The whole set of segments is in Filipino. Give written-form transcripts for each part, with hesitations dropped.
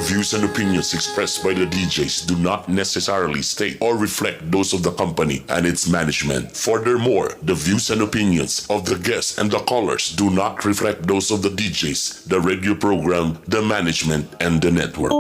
views and opinions expressed by the DJs do not necessarily state or reflect those of the company and its management. Furthermore, the views and opinions of the guests and the callers do not reflect those of the DJs, the radio program, the management, and the network.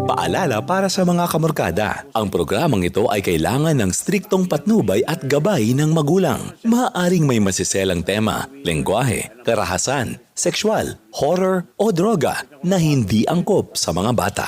Paalala para sa mga kamorkada, ang programang ito ay kailangan ng striktong patnubay at gabay ng magulang. Maaaring may masiselang tema, lengguwahe, karahasan, sexual, horror o droga na hindi angkop sa mga bata.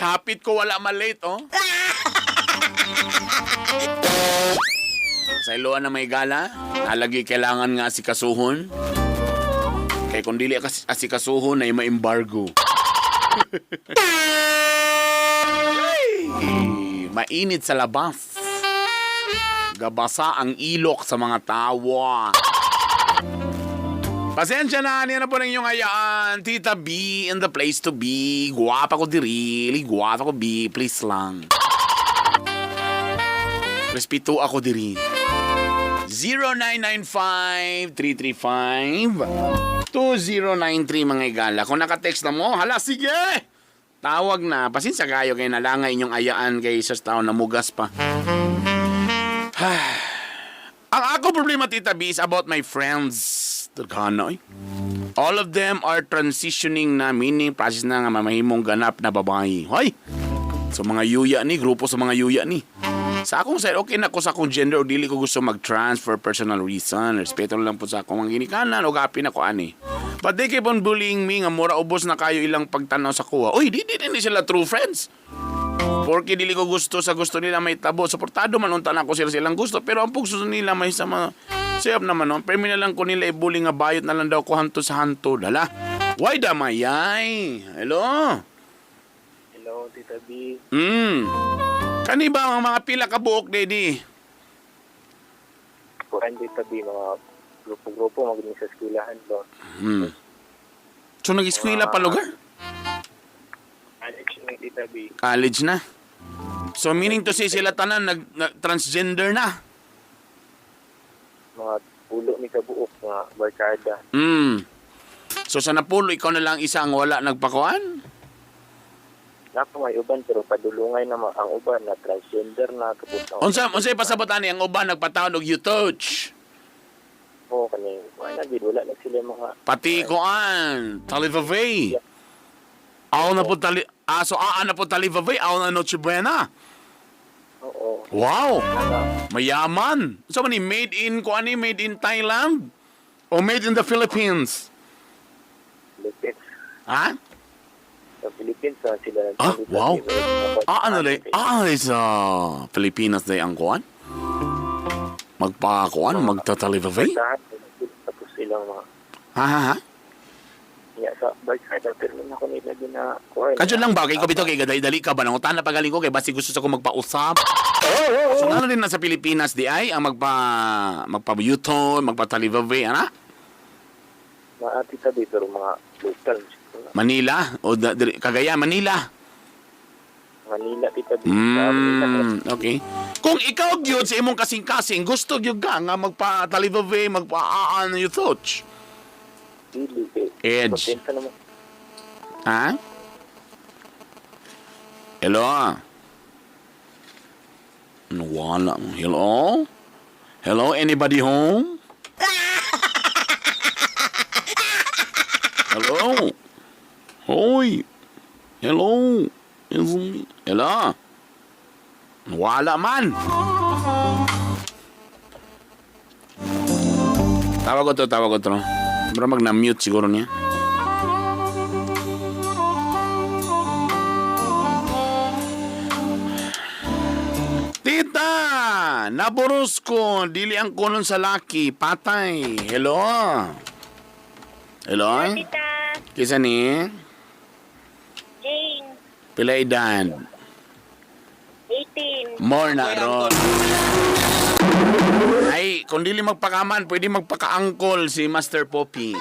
Kapit ko wala malate, oh. Sa iluan na may gala, halagi kailangan nga asikasuhon. Kaya kung dili asikasuhon ay ma-embargo. Mainit sa labas. Gabasa ang ilok sa mga tawa. Pasensya na, niya na po rin yung hayaan. Tita B in the place to be. Guwapa ko diri. Guwapa ko B. Please lang. Respeto ako diri. 0995-335-2093 mga igala. Kung nakatext na mo, hala sige! Tawag na. Pasensya kayo kay nalangay inyong ayaan kay sa tao na mugas pa. Ang ako problema, Tita B, is about my friends. Turkana, all of them are transitioning na, meaning process na nga mamahimong ganap na babae. Hoy! So mga yuya ni, grupo sa mga yuya ni. Sa akong side, okay na ko sa akong gender o dili ko gusto mag-trans for personal reason. Respeto lang po sa akong mga ginikanan o gapi na ko ani. But they keep on bullying me nga mura ubos na kayo ilang pagtanaw sa kuha. Uy, di sila true friends. Porque dili ko gusto sa gusto nila may tabo. Suportado man unta na ko sila silang gusto. Pero ang gusto nila may sama. Sayap naman no. Pero na lang ko nila i-bully nga bayot na lang daw ko hanto sa hanto. Dala. Why damayay? Hello? Hello, Tita B. Kani ba ang mga pila ka buok, Daddy? Kuran, Tita B, mga grupo-grupo magaling sa eskwelahan ba? So nag-eskwela pa lugar? College na, Tita B. College na. So meaning to say sila tanan nag-transgender na? Mga pulo ni kabuok nga barkada. So sa napulo, ikaw na lang isang wala nagpakuan? Napo may uban pero padulungay na ang uban na transgender na kabutang. Unsay pasabotan ni ang uban nagpataon og you touch? Oo, kaning wala na sila mga Pati koan, talivavay. Aw na po na po talivavay, aw na Noche Buena. Oo. Wow! Mayaman. So man made in made in Thailand o made in the Philippines? Philippines. Ha? Sa Philippines sila. Wow. Sa Pilipinas day ang kuan? Magtatalivavay? Tapos silang mga Ha? sa barkada pero na ako nila ginakuha. Kadyo lang ba? Kay ko bito kay dali ka ba? Nangutan na pagaling ko kay basi gusto sa ko magpausap. So na rin na sa Pilipinas di ay ang magpa-yuton, magpatalivavay, ana? Mga Tita B pero mga local. Manila? O Cagayan, Manila? Manila, Tita B. Okay. Kung ikaw gyud sa imong kasing-kasing, gusto gyud ka nga magpa-talivavay, magpa-aan you touch? Dili, Edge. Kontenta naman. Ha? Hello? Wala. Hello? Hello? Anybody home? Hello? Hoy! Hello? Hello? Wala man! Tawag ko to. Pero mag-na-mute siguro niya. naburos ko. Dili ang kunon sa laki. Patay. Hello? Hello? Tita, Kisa ni? Jane, Pila edad? 18. More na ron. Ay, kung dili magpakaman, pwede magpaka-angkol si Master Poppy.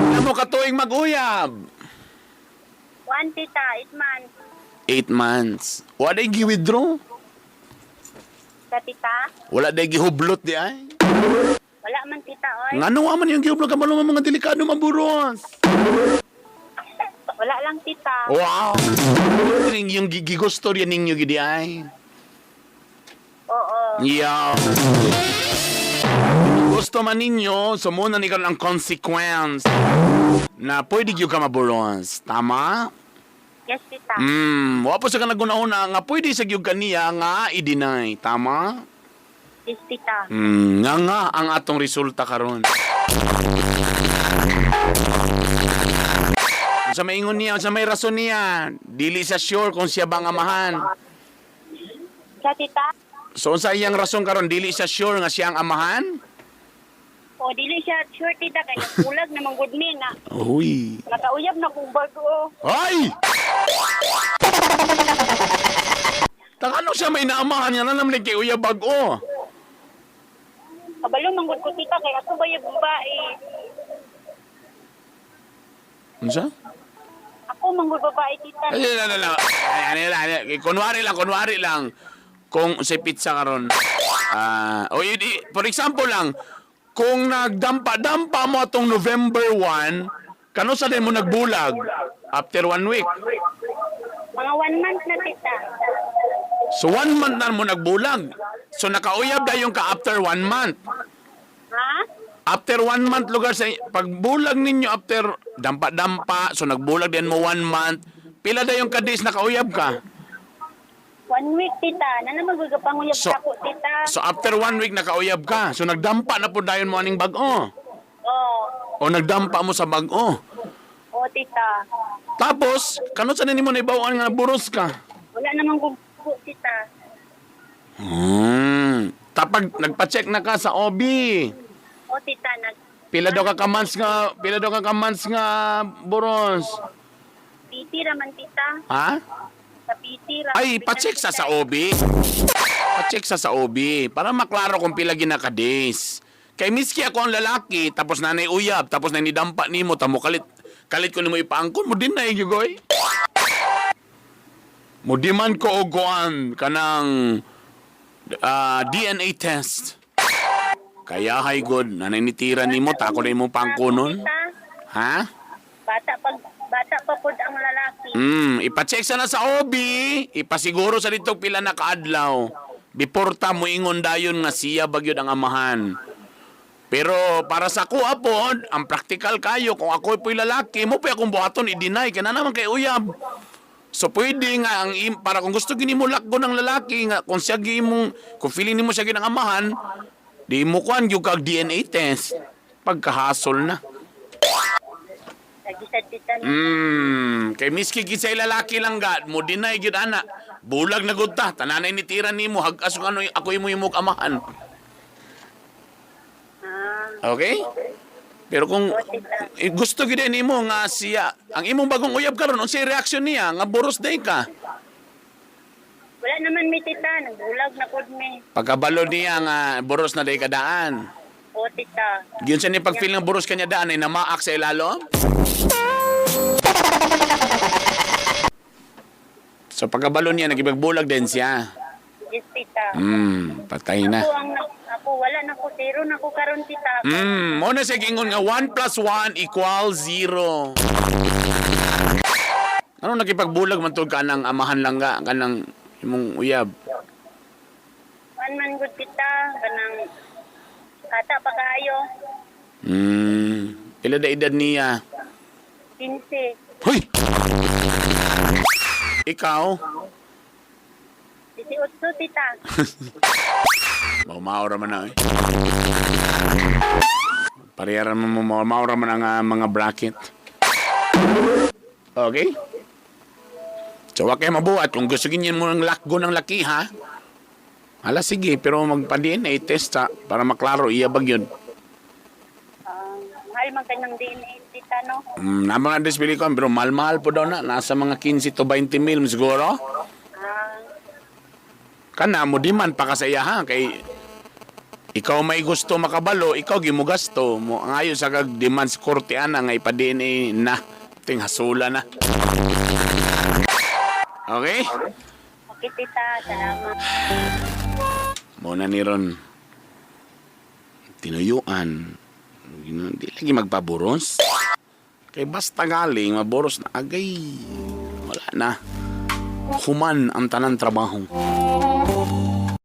Ano mo katuing mag-uyab? 1 tita, 8 months. 8 months. Wala day gi-withdraw? Sa tita, Wala day gihublot di ay? wala man tita, oy. Nga nung man yung gihublot ka mga delikado maburos. Wala lang tita. Wow! Yung gigusto yan ninyo gidi ay. Oo. Yeah. Gusto man ninyo, sumuna ni karon ang consequence na pwede yung ka maburos. Tama? Yes tita. Wapo sa ka naguna-una nga pwede sa gyud kaniya nga i-deny. Tama? Yes tita. Nga ang atong resulta karon. Sa maingon niya, sa may rason niya, dili sa sure kung siya bang amahan. Sa tita, So sa iyang rason karon dili siya sure nga siya ang amahan? o dili siya sure tita kay nagbulag na manggod mi na. Uy. Nakauyab na kong bago. Ay! Takano siya may naamahan niya na naman kay Uya Bago. Kabalo manggod ko tita kay ako ba yung babae. Unsa? Ako manggod babae tita. Kunwari lang. Kung si pizza karon. For example lang, kung nagdampa-dampa mo atong November 1, kano sa din mo nagbulag? After 1 week. Mga 1 month na tita. So 1 month na mo nagbulag. So nakauyab na yung ka after 1 month. Ha? After 1 month lugar sa pagbulag ninyo after dampa-dampa, so nagbulag din mo 1 month, pila da yung kadis nakauyab ka? 1 week tita. Na naman gagapanguyab So- ako tita. So after 1 week nakauyab ka. So nagdampa na po dayon mo aning bag-o. Oo. O nagdampa mo sa bag-o. Oo tita. Tapos, kano sa nini mo na ibawaan nga buros ka? Wala namang gusto tita. Tapag nagpa-check na ka sa OB. Oo tita. Pila daw ka months nga buros. PT raman tita. Ha? Sa PT raman. Ay, pa-check sa OB. Pa-check sa OB para maklaro kung pila ginaka-days. Kay miski ako ang lalaki, tapos nanay uyab, tapos nanay dampa nimo, tamo kalit ko nimo ipaangkon mo din na gyugoy. Mo diman ko ogoan kanang DNA test. Kaya hay god, nanay nitira nimo tako na imong pangkunon. Tita, Ha? bata pa pod ang lalaki. Ipa-check sa na sa OB, ipasiguro sa dito pila na kaadlaw. Before ta mo ingon dayon nga siya bagyod ang amahan. Pero para sa kuha pod, ang practical kayo, kung ako po'y lalaki, mo pa akong buhaton i-deny, kaya na naman kay uyab. So pwede nga, para kung gusto gini mo lakgo ng lalaki, nga, kung siya kung feeling ni mo siya ginang amahan, di mo kuhan yung kag DNA test. Pagkahasol na. Nagisad tita na. Kay miski kisay lalaki lang ga, mo deny gyud ana. Bulag na gud ta, tananay ni tira nimo hagas kung ano ako imo imong amahan. Okay? Pero kung gusto gyud nimo nga siya, ang imong bagong uyab karon unsay reaksyon niya nga boros day ka. Wala naman mi tita. Nagbulag na pod mi. Pagkabalo niya nga boros na day kadaan. Oo tita. Giyon sa ni pag-feel nga boros kanya daan ay namaak sa ilalom. So pagkabalo niya nagibagbulag din siya. Yes tita. Patay na. Ako wala na ko zero na ko karon tita. Mo na siya gingon nga 1 + 1 = 0. Ano nakipagbulag man tod ka ng amahan lang ga kanang imong uyab? One man good tita. Kanang kata pa kaayo. Pila da edad niya? 15. Hoy! Ikaw? 18 tita. Maura man na eh. Pariyaran mo maura man ang mga bracket. Okay? So, wag kayo mabuhat. Kung gusto ganyan mo ng lakgo ng laki, ha? Ala, sige. Pero magpa-DNA test, ha? Para maklaro, iyabag yun. Mahal man kanyang DNA, tita, no? Namang address pili ko, pero mahal-mahal po daw na. Nasa mga 15 to 20 mil, siguro. Kana mo di man pa kasaya, ha? Kay ikaw may gusto makabalo, ikaw gimugasto mo. Ngayon sa kag-demand sa korte, ana, nga ipa-DNA na. Ting hasula na. Okay? Okay, tita. Salamat. Muna ni Ron. Tinuyuan. Hindi lagi magpaboros. Kay basta galing, maboros na agay. Wala na. Human ang tanang trabaho.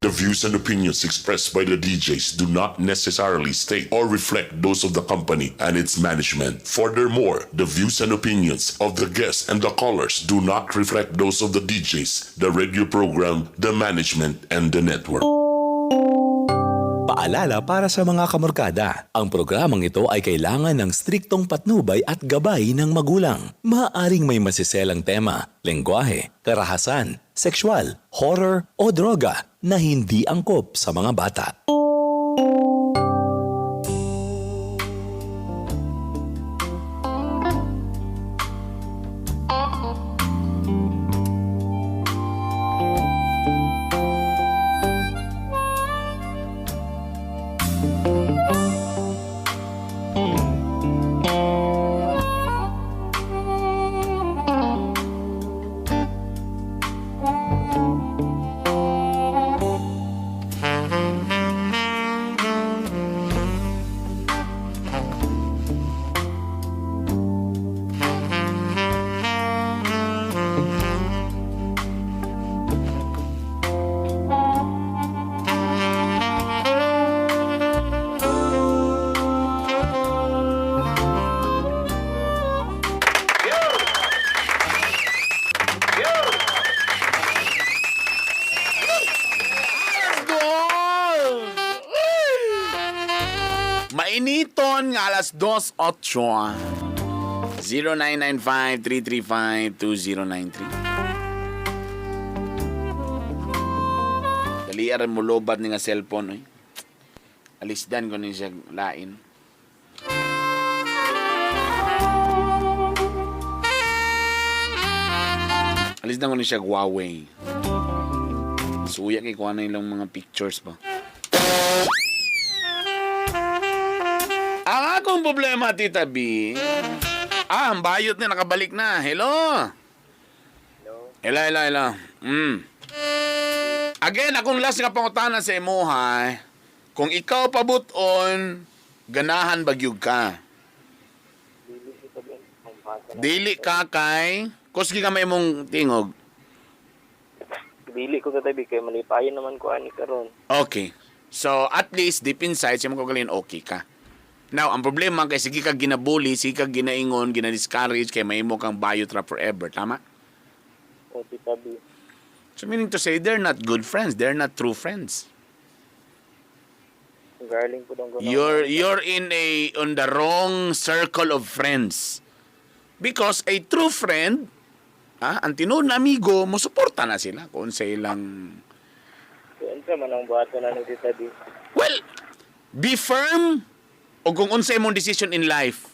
The views and opinions expressed by the DJs do not necessarily state or reflect those of the company and its management. Furthermore, the views and opinions of the guests and the callers do not reflect those of the DJs, the radio program, the management, and the network. Paalala para sa mga kamorkada, ang programang ito ay kailangan ng striktong patnubay at gabay ng magulang. Maaaring may masiselang tema, lengguwahe, karahasan, sexual, horror o droga na hindi angkop sa mga bata. Mainiton nga alas 2:08. 0995-335-2093. Daliaran mo lobat ni nga cellphone. Alisdan ko ni siya lain. Alisdan ko ni siya Huawei. Suya kay kuha na ilang mga pictures ba. Ang akong problema, Tita B. Ang bayot na nakabalik na. Hello? Hello. Again, akong last nga pangutana sa imo, ha. Kung ikaw pabuton, ganahan bagyug ka. Dili ka kay... Kusgi ka may mong tingog. Dili ko katabi kay malipayan naman ko ani karon. Okay. So, at least, deep inside, siya magagalin, okay ka. Now, ang problema kay sige ka ginabuli, sige ka ginaingon, ginadiscourage, kay mahimo kang biotrap forever. Tama? O Tita B. So, meaning to say, they're not good friends. They're not true friends. Galing po dong You're on the wrong circle of friends. Because a true friend, ang tinuod na amigo, mo suporta na sila kung sa ilang... Kung sa man ang buhato na ni Tita B. Well, be firm o kung unsay mong decision in life.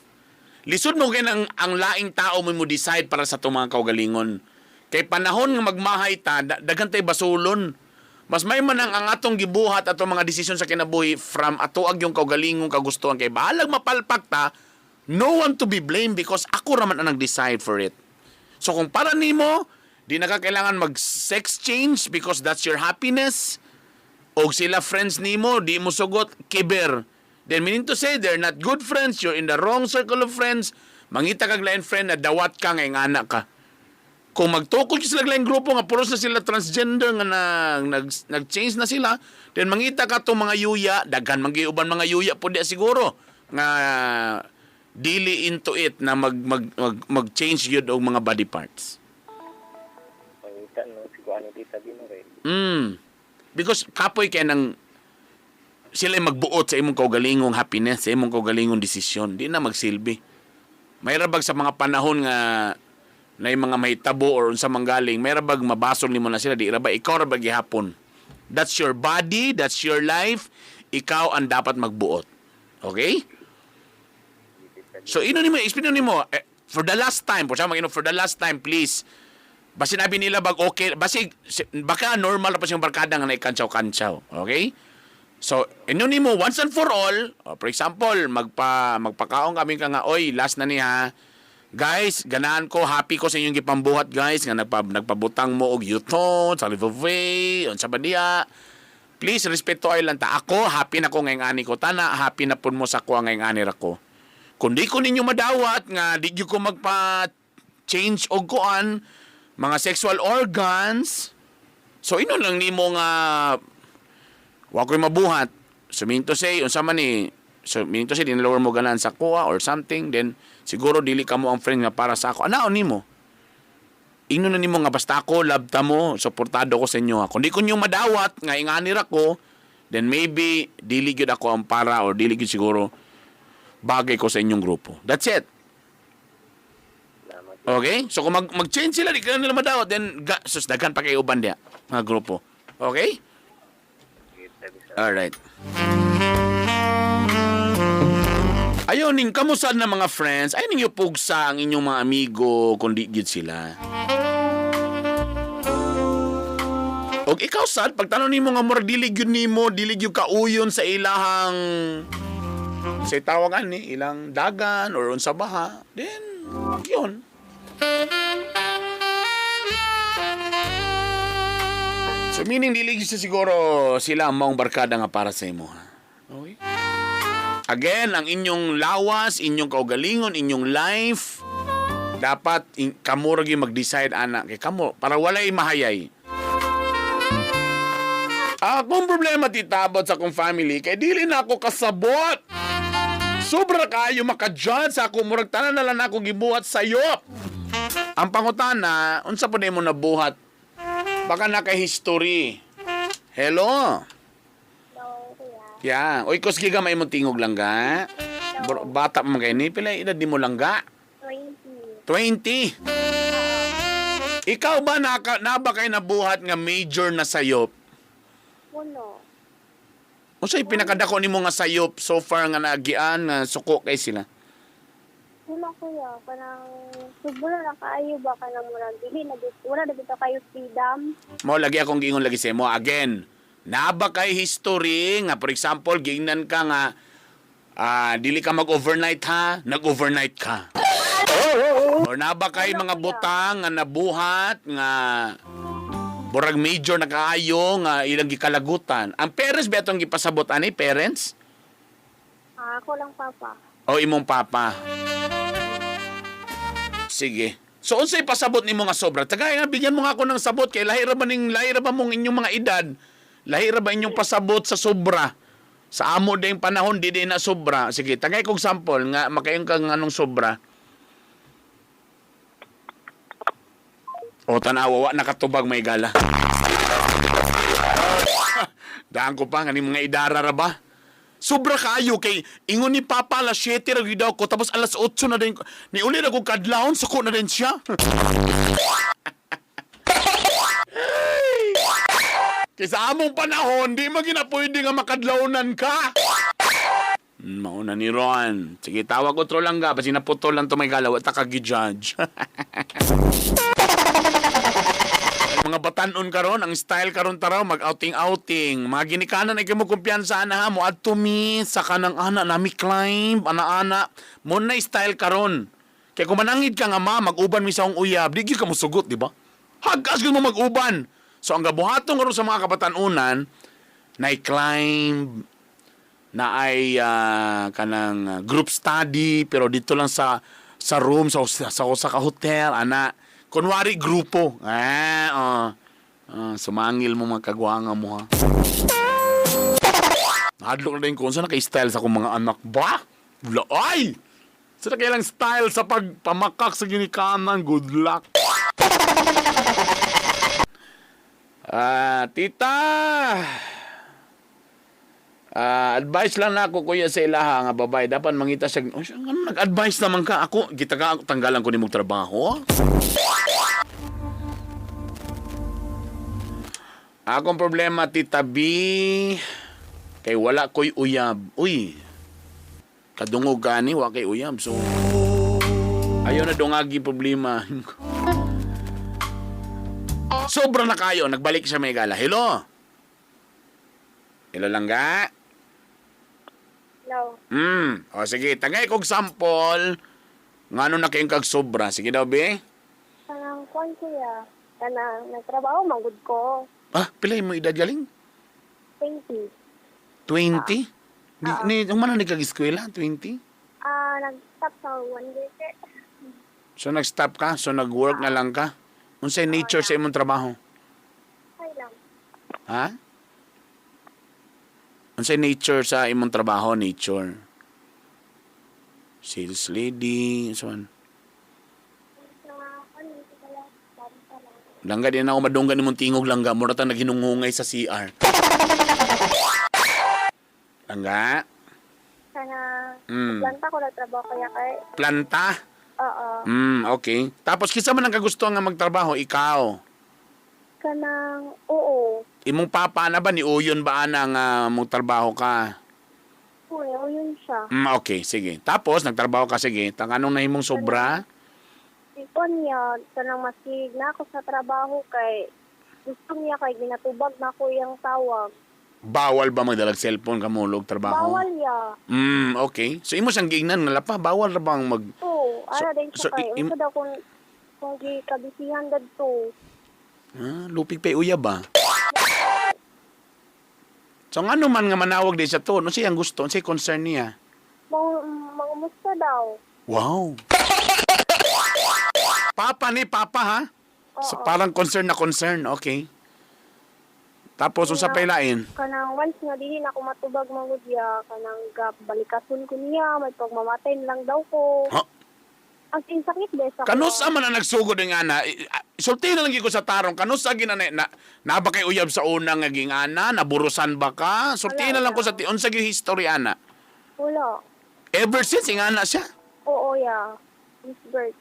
Lisod mo kayo ang laing tao mo decide para sa itong mga kaugalingon. Kay panahon nga magmahay ta, daghan tay basulon. Mas may man ang atong gibuhat atong mga desisyon sa kinabuhi from atoag yung kaugalingon kagustuhan kay bahalag mapalpak ta, no one to be blamed because ako raman ang nag-decide for it. So kung para nimo, di na ka kailangan mag-sex change because that's your happiness. O sila friends nimo, di mo sugot, kiber. Then meaning to say, they're not good friends, you're in the wrong circle of friends, mangita kag lain friend na dawat ka nga anak ka. Kung magtukod sila lain grupo nga puros na sila transgender nga nag-change na sila, then mangita ka to mga yuya, daghan magiuban mga yuya po di siguro nga dili into it na mag-change yun og mga body parts. Mangita no siguro ani Tita B no ray. Because kapoy kay nang sila magbuot sa imong kaugalingong happiness, sa imong kaugalingong desisyon, di na magsilbi. May rabag sa mga panahon nga na yung mga mahitabo or unsa manggaling, may rabag mabasol nimo na sila, di ra ba ikaw ra ba gihapon. That's your body, that's your life. Ikaw ang dapat magbuot. Okay? So ino nimo explain nimo for the last time, for the last time please. Basi sinabi nila bag okay, basi baka normal pa siyang barkada nga naikantsaw-kantsaw. Okay? So, ino nimo once and for all, for example, magpakaon kami ka nga, oy, last na ni ha. Guys, ganahan ko, happy ko sa inyong gipambuhat, guys, nga nagpabutang mo og yuton, sa giveaway, on sa badia. Please, respeto ay lang ta. Ako, happy na ko ngayong ani ko. Tana, happy na pun mo sa ko ngayong ani ra ko. Kung di ko ninyo madawat, nga di ko magpa-change og kuan, mga sexual organs, so ino lang nimo nga wa ko'y mabuhat. So meaning to say, unsa man ni, so meaning to say, dinalower mo ganan sa kuha or something, then siguro dili ka mo ang friend nga para sa ako. Anaon nimo? Ino na nimo nga basta ako, love ta mo, suportado ko sa inyo. Kung di ko nyo madawat, nga inganir ako, then maybe dili gyud ako ang para or dili gyud siguro bagay ko sa inyong grupo. That's it. Okay? So kung mag-change sila, di ka nila madawat, then susdagan pa kayo uban diya, mga grupo. Okay? Alright. Ayaw ning kamusta na mga friends, ayaw ninyo pugsa ang inyong mga amigo kung di gid sila. Og ikaw sad, pagtanong nimo nga murag dili gyud nimo, dili gyud kauyon sa ilahang sa tawagan ni ilang dagan or unsa baha, then yun. So meaning dili gyud siguro sila ang maong barkada nga para sa imo. Okay? Again, ang inyong lawas, inyong kaugalingon, inyong life, dapat kamo ra gyud mag-decide ana kay kamo para walay mahayay. Akong problema tita about sa akong family kay dili na ako kasabot. Sobra kayo maka-judge sa ako murag tanan na lang ako gibuhat sayo. Ang pangutana, unsa po mo nabuhat? Baka naka-history. Hello? Hello, kuya. Yeah. Oy, kus giga may mong tingog lang ga. Bata mo kayo ni. Pila edad di mo lang ga? 20. 20? Ikaw ba na ba kayo nabuhat nga major na sayop? Puno. O sa'y pinakadako ni mo nga sayop so far nga nagian nga suko kay sila? Puno, kuya. Kanang subula na kaayo ba ka na murag dili na dito. Wala na dito kayo freedom. Mo lagi akong giingon lagi sa mo again. Na ba kay history nga for example giingnan ka nga dili ka mag-overnight ha, nag-overnight ka. Or na ba kay mga butang nga nabuhat nga burag major na kaayo nga ilang gikalagutan. Ang parents ba itong gipasabot ani parents? Ako lang, papa. O imong papa? Sige. So unsay pasabot nimo nga sobra? Tagay nga bigyan mo nga ako ng sabot kay lahi ra ba mong inyong mga edad? Lahi ra ba inyong pasabot sa sobra? Sa amo ding panahon di na sobra. Sige, tagay kog sample nga makayon ka nga anong sobra. O tanawa nakatubag may gala. Daan ko pa nga ni mga idara ra ba? Sobra kayo kay ingon ni Papa alas 7 ra gyud ko tapos alas 8 na din ni uli na ko kadlawon suko na din siya. Kaysa among panahon di man ginapwede nga makadlawnan ka. Mauna ni Ron. Sige, tawag ko tro lang ga basi naputol lang to may galaw at kagi-judge. Mga batanon karon ang style karon taraw mag-outing mga ginikanan ay mo kumpiyansa na mo adto mi sa kanang ana nami climb ana mo na style karon kay kung manangid ka nga mag-uban mi sa akong uyab di gyud ka mosugot di ba hagas gyud mo mag-uban so ang gabuhaton karon sa mga kabatanunan na climb na ay kanang group study pero dito lang sa room sa ka hotel ana kunwari grupo. Sumangil mo mga kagwanga mo ha. Hadlok na rin kung saan naka-style sa akong mga anak ba? Ay! Saan na kailang style sa pagpamakak sa ginikanan? Good luck. Tita! Advice lang na ako kuya sa ilaha nga babae. Dapat mangita siya. Ano nag-advise naman ka? Ako, tanggalan ko ni mong trabaho. Akong problema, Tita B, kay wala ko'y uyab. Uy, kadungog gani, wa kay uyab. So, ayaw na dungagi problema. Sobra na kayo, nagbalik siya may gala. Hello? Hello lang ga? No. O sige, tagay kong sample. Ngano na kayong kag sobra? Sige daw, be? Kanang kuan kuya. Kanang nagtrabaho, manggod ko. Ah, pilay mo edad galing? 20. 20? Ni man na kag-eskwela? 20? Nag-stop sa 1 week. So nag-stop ka? So nag-work na lang ka? Unsay nature sa imong trabaho? Okay lang. Ha? Unsay nature sa imong trabaho? Nature. Sales lady, so on. Langga din ako madunggan ni mong tingog langga. Mura ta naghinungungay sa CR. Langga? Planta ko na trabaho kaya kay. Planta? Oo. Okay. Tapos kisa man ang kagustuhan nga magtrabaho, ikaw? Kanang, oo. Imong papa na ba ni Uyon ba ana nga magtrabaho ka? Oo, yun siya. Okay, sige. Tapos nagtrabaho ka, sige. Anong nahimong sobra? Ipon niya, kanang masig na ako sa trabaho kay gusto niya kay ginatubag na ako yung tawag. Bawal ba magdalag cellphone kamulog trabaho? Bawal ya. Okay. So imo sang gignan nga pa bawal ra bang mag Oo, ara din so, siya kay. Unsa daw kung gikabisihan dadto. Lupig pa uya ba? So ano man nga manawag di sa to, no siyang gusto, siyang concern niya. Mangumusta daw. Wow. Papa ni Papa ha? So parang concern na concern, okay. Tapos unsa pa ilain? Kanang once nga dili na ako matubag mangudya, kanang balikason ko niya, may pagmamatay lang daw ko. Huh? Ang insakit des ako. Kanusa man na nagsugod ng ana? Sulti na lang ko sa tarong. Kanusa ginanay na ba kay uyab sa unang nga ging ana? Naburusan ba ka? Sulti na lang ko sa unsa gyud history ana? Wala. Ever since ing ana siya? Oo ya. Miss Bert.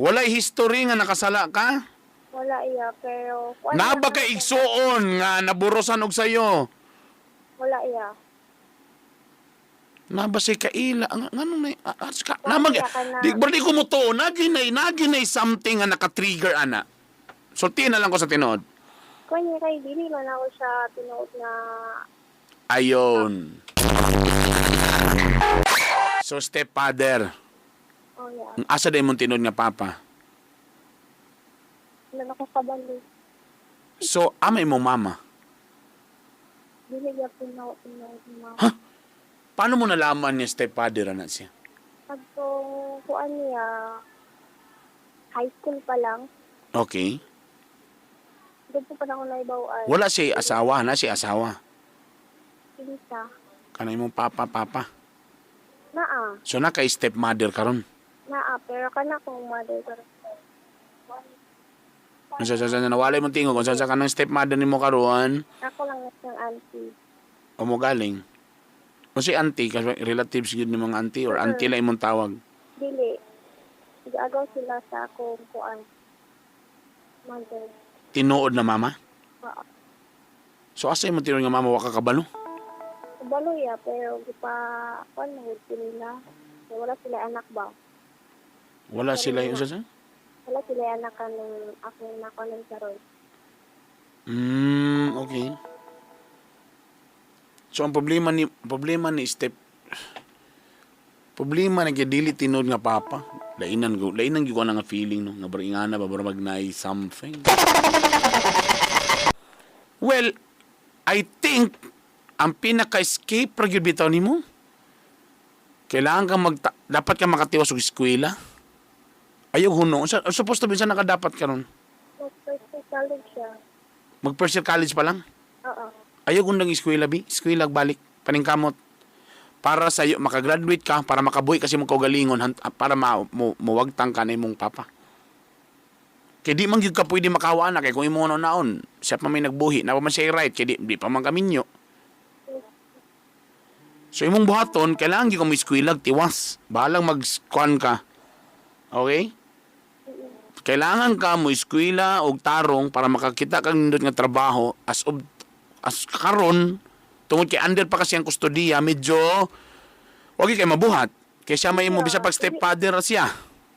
Walay history nga nakasala ka? Wala iya, pero... Na ba kay igsuon nga naburusan og sayo? Wala iya. Na ba si kaila? Ngano na? Di ko mo to. Naginay something nga naka-trigger, ana. Sulti na lang ko sa tinod. Kanya kay dili man ako siya tinuod na... Ayon. So, stepfather. Oh, yeah. Asa day mong tinod nga papa? Wala na ko kabalo. So, amay mo mama. Dili niya tinuod na... Ha? Paano mo nalaman niya stepfather na siya? Pagkong kuan niya, high school pa lang, Okay. doon po pa lang ako naibawaan. Wala si asawa na, si asawa. Tita. Kanay mong papa. Naa. So, naka-stepmother ka ron. Naa, pero kana kong mother ko. Kung sa nawalay mong tingog, kung sa ka ng stepmother ni mo karon, Ako lang ng auntie. o mo galing. Kung si auntie, kasi relatives yun ni mga auntie, or auntie lang imong tawag. Dili. Agaw sila sa akong kuan. Mother. Tinuod na mama? Oo. So, asa imong tinuod nga mama, waka kabalo? Kabalo ya, pero di pa, kuan mahod nila. Wala sila anak ba? Wala sila yung sa? Wala sila anak ka ng akong nakunan karon. Okay. So, ang problema ni problema na dili tinod nga papa. Lainan ko na nga feeling no, nga baringana ba magnay something. Well, I think ang pinaka-escape ra gyud bitaw nimo. Kailangan kang dapat ka makatiwas og eskwela. Ayaw huno. Supposed to be sa nakadapat ka ron. Mag-first college siya. Mag-first year college pa lang. Oo. Ayaw gundang eskwela, bi. Eskwela, balik. Paningkamot. Para sa'yo, makagraduate ka, para makabuhi kasi mong kaugalingon, para muwagtang ka na imong papa. Kaya di man yun ka pwede makawa na, kaya kung imo naon, siya pa may nagbuhi, na pa man siya right, kaya di pa man kaminyo. So imong buhaton, kailangan yun kung may eskwela, tiwas. Bahalang mag-squan ka. Okay? kailangan ka mo eskwela og tarong para makakita kang nindot nga trabaho as karon tungod kay under pa kasi ang kustodiya, medyo wagi kay mabuhat. Kaya siya may mo bisa pag stepfather siya.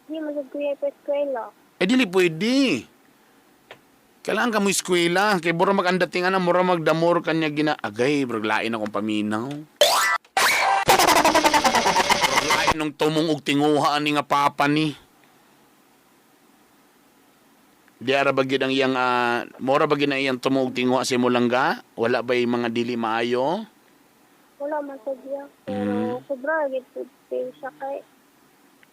Hindi mo sa kuya pa eskwela. Dili pwede. Kailangan ka mo eskwela. Kay bura mag-andating na, mura magdamor kanya agay, bro, lain akong paminaw. Bro, lain nung tumong og tinguhaan ni nga papa ni. Di ara bagid ang iyang mora bagid na iyang tumog tinguha sa imo langga? Wala ba'y mga dili maayo? Wala man sa diya. Pero sobra gid siya kay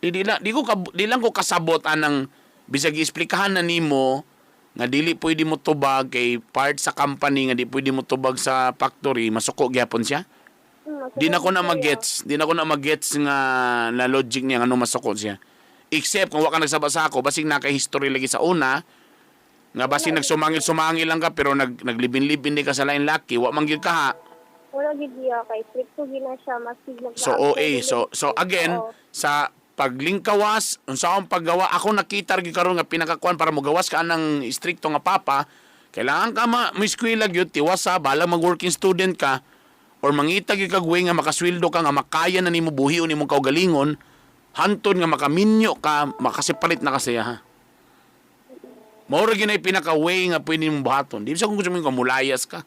Di lang ko kasabot anang bisag iexplikahan na nimo nga dili pwede mo tubag kay part sa company nga di pwede mo tubag sa factory, masuko gyapon siya. Di na ko na magets nga na logic niya nga masuko siya. Except kung wa ka nagsabasa ako, basig naka-history lagi sa una, nga basig nagsumangil-sumangil lang ka pero naglibin-libin di ka sa lain laki, wa man gyud ka ha. wala gid diya kay stricto gina siya masig So OA, so again, sa paglingkawas, unsa akong paggawa, ako nakita rin karon nga pinakakuan para mo gawas ka ng stricto nga papa, kailangan ka mo eskwela gyud tiwas sa bala mag-working student ka or mangita gyud kag way nga makasweldo ka nga makaya na nimo buhion nimong kaugalingon, hantod nga makaminyo ka, makasipalit na kasaya ha. Maura gyud ay pinaka-way nga pwede mong buhaton. Di sa kung gusto mo kamulayas ka.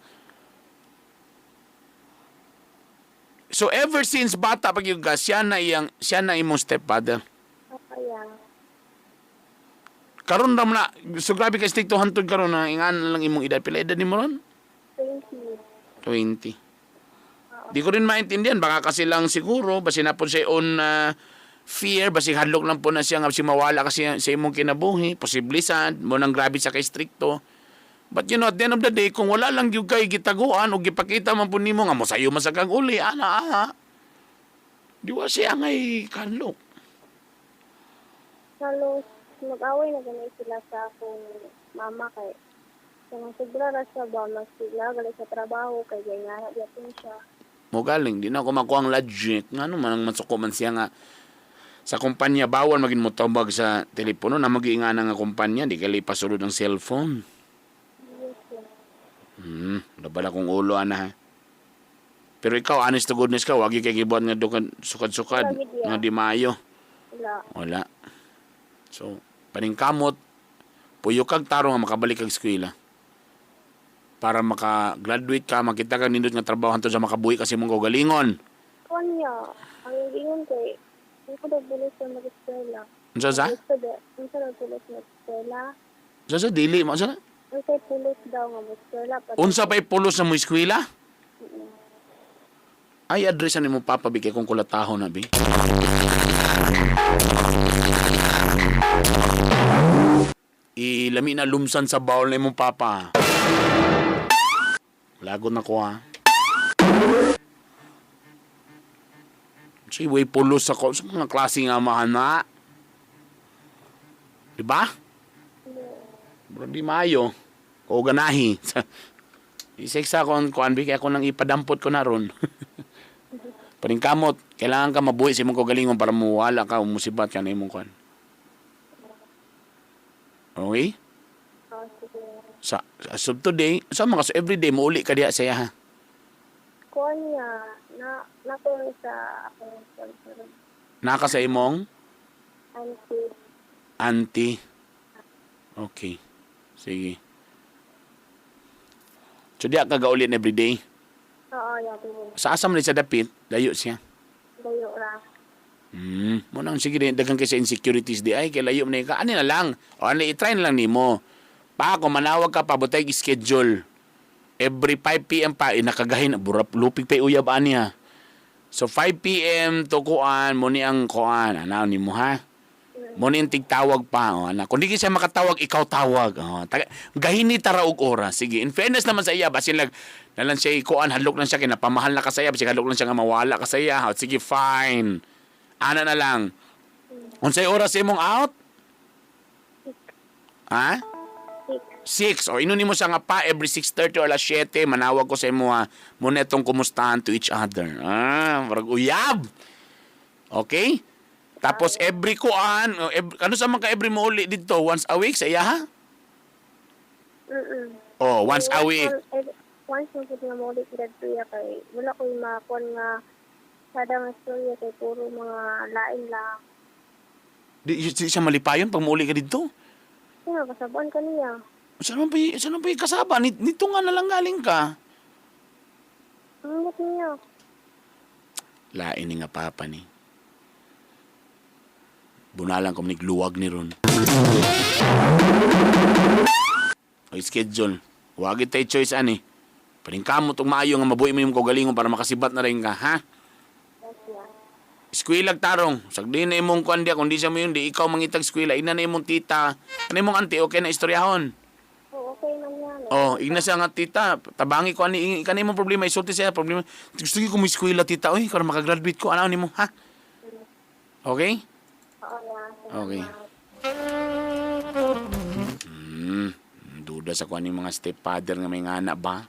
So ever since bata pag yung siya na imong stepfather. kaya Karon ram na, so grabe ka stick to hantod karon na ingan lang imong edad. Pila edad nimo ron? 20. Di ko rin maintindihan, baka kasi lang siguro, basi na po siya on fear, basi hadlok lang po na siya nga si mawala kasi sa imong kinabuhi, posible sad, mo nang grabe sa kay stricto. But you know, at the end of the day, kung wala lang yung kay gitaguan o gipakita man po nimo nga mo sayo masakang uli, di wa siya ngay kanlok. halos mag-away na ganun sila sa akong mama kay kung sobra ra siya ba mas sila gali sa trabaho kay ganyan yapon siya. Mo galing, di na ako makuha ang logic. Nga naman, ang masuko man siya nga sa kumpanya, bawal maging motobag sa telepono na mag-iinga nga kumpanya, di kali pasulod ng cellphone. Yes, sir. Labala kong ulo, ana ha. Pero ikaw, honest to goodness ka, wagi kay gibuhat nga dukan sukad-sukad, Wagi diya. nga di maayo. Wala. So, paningkamot, puyo kag taro nga makabalik kag eskwela. Para maka-graduate ka, makita kang nindot nga trabaho hantud sa makabuhi kasi mong kaugalingon. Kanya, ang ingon kay ang ko daw bulos sa mag-eskwela. Unsa sa? Ang sa bulos na eskwela. Unsa sa dili mo sa? Ang kay pulos daw nga mag-eskwela. Unsa pa'y pulos sa mo eskwela? Ay, address ni mo papabigay kung kulataho na, bi. Ilami na lumsan sa bawal na mong papa. Lagot na ko, ha. Si way pulos ako sa mga klaseng amahan na. Diba? Bro, di maayo. O ganahi. Iseksa ko ang kuan, kaya ako nang ipadampot ko na ron. Paningkamot, kailangan ka mabuhi sa imong kagalingon para muwala ka, umusibat ka na imong kuan. Okay? Sige. As of today, so everyday, mauli ka diya saya ha. Kanya, nakuha sa akong sponsor. Naka sa imong Auntie. auntie. Okay. Sige. So diya ka gaulin everyday. Oo, yato. Sa asam ni sa dapit, layo siya. Dayo ra. Mo nang sige din daghang kay sa insecurities di ay kay layo man ka. Ani na lang. O ani i-try na lang nimo. Pa ako manawag ka pa butay schedule. Every 5 PM pa nakagahin burap lupig pa uyab aniya. So 5 PM to kuan mo ni ang kuan ana nimo ha. Mo ni tigtawag pa o ana. Kung di siya makatawag ikaw tawag. Gahini tara og oras. Sige, in fairness naman sa iya basin lang nalan siya kuan hadlok lang siya kay napamahal na kasaya basin hadlok lang siya nga mawala kasaya. Sige fine. Ana na lang. Unsay oras imong out? Ha? 6. O inunin mo siya nga pa every 6:30 or alas 7 manawag ko sa imo ha. Muna itong kumustahan to each other. Parang uyab. Okay? Tapos every kuan, ano sa mga every mo uli dito? Once a week sa iya ha? Oh, once a week. Once mo po nga maulit dito ya kay wala ko makuan nga kada nga storya kay puro mga lain lang. Di siya malipayon pag mauli ka dito. Kaya kasabuan ka niya. Saan pa yung kasaba? Nito nga nalang galing ka. Ang niya. Lain ni nga papa ni. Bunalang ko luwag ni ron. O schedule. Wagit tayo choice ani. Paningkamot og maayo nga mabuhi mo yung kaugalingon para makasibat na rin ka, ha? Skwilag tarong. Sagdi na imong kuan dia kundi siya mo yun di ikaw mangitag skwila. Ina na imong tita. Ano imong auntie okay na istoryahon? Oo, okay man yan. Oh, igna siya nga tita. Tabangi ko ani kanay imong problema isulti siya problema. Gusto ko mo skwila tita oy para makagraduate ko ano nimo, ha? Okay? Oo yan. Okay. Duda sa kuan yung mga stepfather nga may ngana ba?